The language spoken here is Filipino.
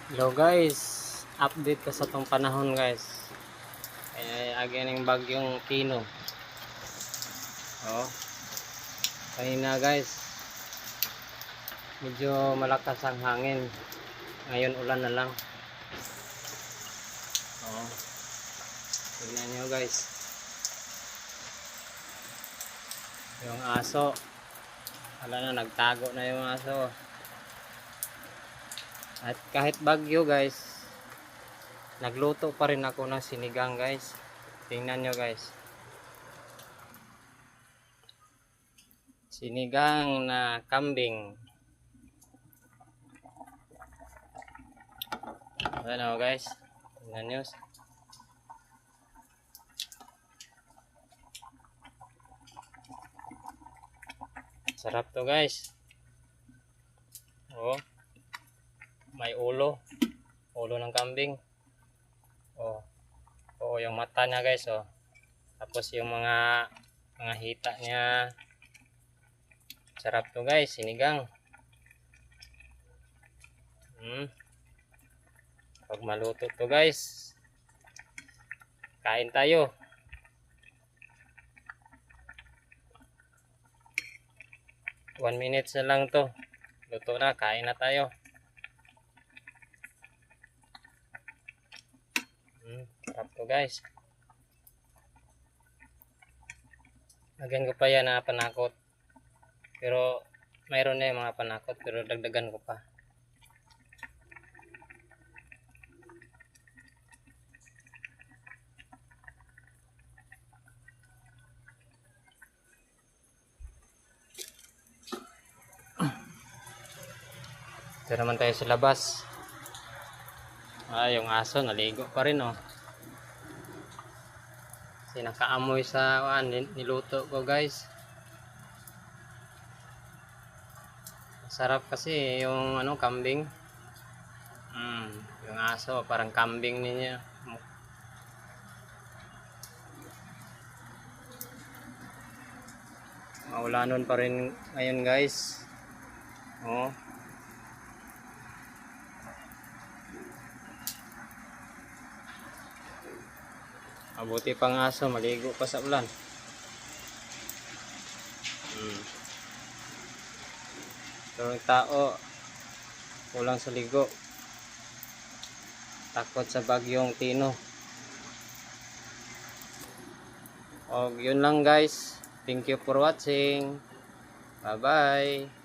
Hello guys, update ka sa tong panahon guys. Again yung bagyong Kino. Oh, kanina guys, medyo malakas ang hangin. Ngayon ulan na lang. Oh, tignan nyo guys. Yung aso, wala na, nagtago na yung aso. At kahit bagyo guys, nagluto pa rin ako ng sinigang guys. Tingnan nyo guys. Sinigang na kambing. Ayan o guys. Tingnan nyo. Sarap to guys. Oh. May ulo. Ulo ng kambing. Oh. Oh, yung mata niya guys oh. Tapos yung mga hita niya. Sarap to guys, sinigang. Pag maluto to guys, kain tayo. One minute na lang to. Luto na, kain na tayo. Sarap to guys. Lagyan ko pa yan na panakot. Pero mayroon na yung mga panakot, pero dagdagan ko pa. Ito naman tayo sa labas. Yung aso naligo pa rin oh. Kasi nakaamoy sa niluto ko guys. Sarap kasi yung kambing. Yung aso parang kambing niya. Maulanon pa rin ngayon guys. Oh. Mabuti pang aso, maligo pa sa ulan. Pero yung tao, kulang sa ligo. Takot sa bagyong Kino. O, yun lang guys. Thank you for watching. Bye bye.